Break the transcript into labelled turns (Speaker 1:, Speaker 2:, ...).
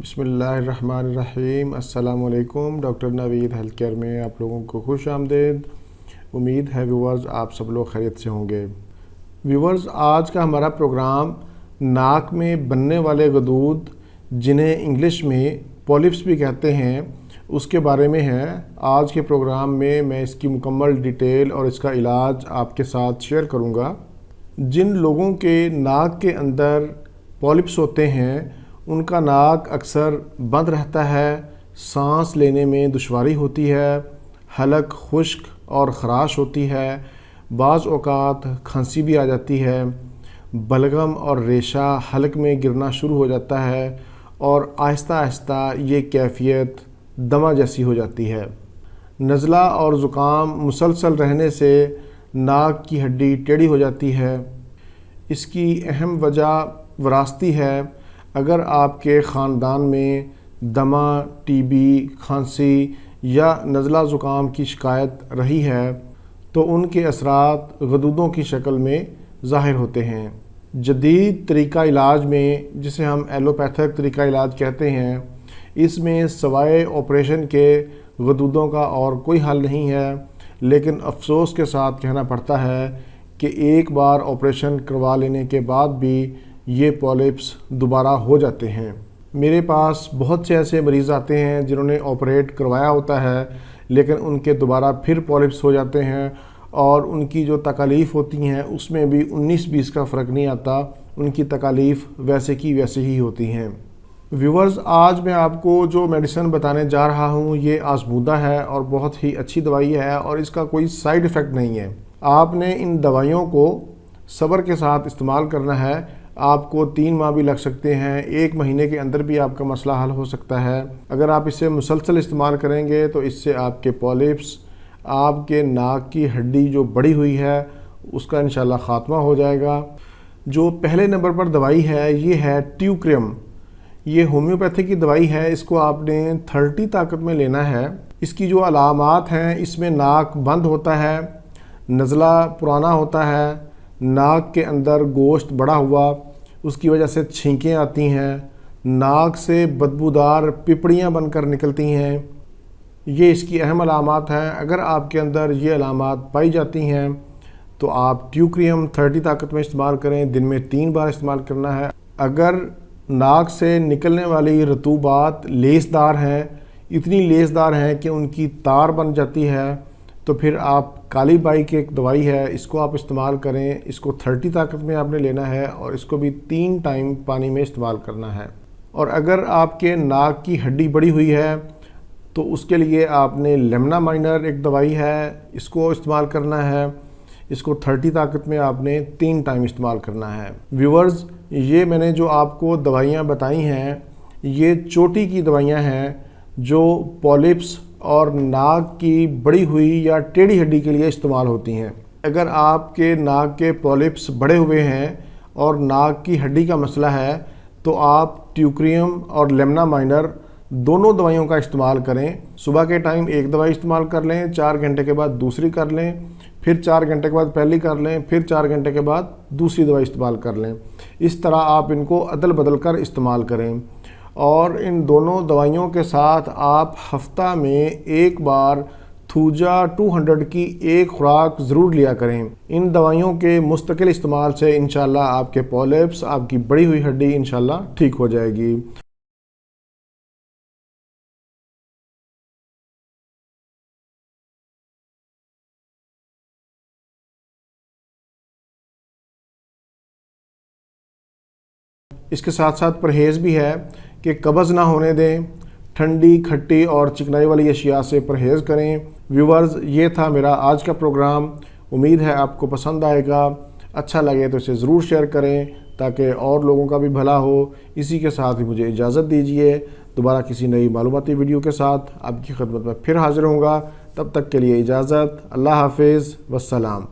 Speaker 1: بسم اللہ الرحمن الرحیم۔ السلام علیکم۔ ڈاکٹر نوید ہیلتھ کیئر میں آپ لوگوں کو خوش آمدید۔ امید ہے ویورز آپ سب لوگ خیریت سے ہوں گے۔ ویورز، آج کا ہمارا پروگرام ناک میں بننے والے غدود جنہیں انگلش میں پولپس بھی کہتے ہیں اس کے بارے میں ہے۔ آج کے پروگرام میں میں اس کی مکمل ڈیٹیل اور اس کا علاج آپ کے ساتھ شیئر کروں گا۔ جن لوگوں کے ناک کے اندر پولپس ہوتے ہیں ان کا ناک اکثر بند رہتا ہے، سانس لینے میں دشواری ہوتی ہے، حلق خشک اور خراش ہوتی ہے، بعض اوقات کھانسی بھی آ جاتی ہے، بلغم اور ریشہ حلق میں گرنا شروع ہو جاتا ہے اور آہستہ آہستہ یہ کیفیت دمہ جیسی ہو جاتی ہے۔ نزلہ اور زکام مسلسل رہنے سے ناک کی ہڈی ٹیڑھی ہو جاتی ہے۔ اس کی اہم وجہ وراثتی ہے۔ اگر آپ کے خاندان میں دمہ، ٹی بی، کھانسی یا نزلہ زکام کی شکایت رہی ہے تو ان کے اثرات غدودوں کی شکل میں ظاہر ہوتے ہیں۔ جدید طریقہ علاج میں، جسے ہم ایلوپیتھک طریقہ علاج کہتے ہیں، اس میں سوائے آپریشن کے غدودوں کا اور کوئی حل نہیں ہے، لیکن افسوس کے ساتھ کہنا پڑتا ہے کہ ایک بار آپریشن کروا لینے کے بعد بھی یہ پولپس دوبارہ ہو جاتے ہیں۔ میرے پاس بہت سے ایسے مریض آتے ہیں جنہوں نے آپریٹ کروایا ہوتا ہے لیکن ان کے دوبارہ پھر پولپس ہو جاتے ہیں اور ان کی جو تکالیف ہوتی ہیں اس میں بھی 19-20 کا فرق نہیں آتا، ان کی تکالیف ویسے کی ویسے ہی ہوتی ہیں۔ ویورز، آج میں آپ کو جو میڈیسن بتانے جا رہا ہوں یہ آزمودہ ہے اور بہت ہی اچھی دوائی ہے اور اس کا کوئی سائیڈ ایفیکٹ نہیں ہے۔ آپ نے ان دوائیوں کو صبر کے ساتھ استعمال کرنا ہے۔ آپ کو 3 ماہ بھی لگ سکتے ہیں، 1 مہینے کے اندر بھی آپ کا مسئلہ حل ہو سکتا ہے۔ اگر آپ اسے مسلسل استعمال کریں گے تو اس سے آپ کے پولپس، آپ کے ناک کی ہڈی جو بڑی ہوئی ہے اس کا انشاءاللہ خاتمہ ہو جائے گا۔ جو پہلے نمبر پر دوائی ہے یہ ہے ٹیوکریم۔ یہ ہومیوپیتھی کی دوائی ہے، اس کو آپ نے 30 طاقت میں لینا ہے۔ اس کی جو علامات ہیں، اس میں ناک بند ہوتا ہے، نزلہ پرانا ہوتا ہے، ناک کے اندر گوشت بڑا ہوا، اس کی وجہ سے چھینکیں آتی ہیں، ناک سے بدبودار پپڑیاں بن کر نکلتی ہیں۔ یہ اس کی اہم علامات ہیں۔ اگر آپ کے اندر یہ علامات پائی جاتی ہیں تو آپ ٹیوکریم 30 طاقت میں استعمال کریں، دن میں 3 بار استعمال کرنا ہے۔ اگر ناک سے نکلنے والی رطوبات لیسدار ہیں، اتنی لیسدار ہیں کہ ان کی تار بن جاتی ہے، تو پھر آپ کالی بائی کی ایک دوائی ہے، اس کو آپ استعمال کریں۔ اس کو 30 طاقت میں آپ نے لینا ہے اور اس کو بھی 3 ٹائم پانی میں استعمال کرنا ہے۔ اور اگر آپ کے ناک کی ہڈی بڑی ہوئی ہے تو اس کے لیے آپ نے لیمنا مائنر ایک دوائی ہے، اس کو استعمال کرنا ہے۔ اس کو 30 طاقت میں آپ نے 3 ٹائم استعمال کرنا ہے۔ ویورز، یہ میں نے جو آپ کو دوائیاں بتائی ہیں یہ چوٹی کی دوائیاں ہیں جو پولپس اور ناک کی بڑی ہوئی یا ٹیڑھی ہڈی کے لیے استعمال ہوتی ہیں۔ اگر آپ کے ناک کے پولپس بڑے ہوئے ہیں اور ناک کی ہڈی کا مسئلہ ہے تو آپ ٹیوکریم اور لیمنا مائنر دونوں دوائیوں کا استعمال کریں۔ صبح کے ٹائم ایک دوائی استعمال کر لیں، 4 گھنٹے کے بعد دوسری کر لیں، پھر 4 گھنٹے کے بعد پہلی کر لیں، پھر 4 گھنٹے کے بعد دوسری دوائی استعمال کر لیں۔ اس طرح آپ ان کو عدل بدل کر استعمال کریں اور ان دونوں دوائیوں کے ساتھ آپ ہفتہ میں 1 بار تھوجا 200 کی ایک خوراک ضرور لیا کریں۔ ان دوائیوں کے مستقل استعمال سے انشاءاللہ آپ کے پولپس، آپ کی بڑی ہوئی ہڈی انشاءاللہ ٹھیک ہو جائے گی۔ اس کے ساتھ ساتھ پرہیز بھی ہے کہ قبض نہ ہونے دیں، ٹھنڈی، کھٹی اور چکنائی والی اشیاء سے پرہیز کریں۔ ویورز، یہ تھا میرا آج کا پروگرام۔ امید ہے آپ کو پسند آئے گا۔ اچھا لگے تو اسے ضرور شیئر کریں تاکہ اور لوگوں کا بھی بھلا ہو۔ اسی کے ساتھ ہی مجھے اجازت دیجیے، دوبارہ کسی نئی معلوماتی ویڈیو کے ساتھ آپ کی خدمت میں پھر حاضر ہوں گا۔ تب تک کے لیے اجازت۔ اللہ حافظ، والسلام۔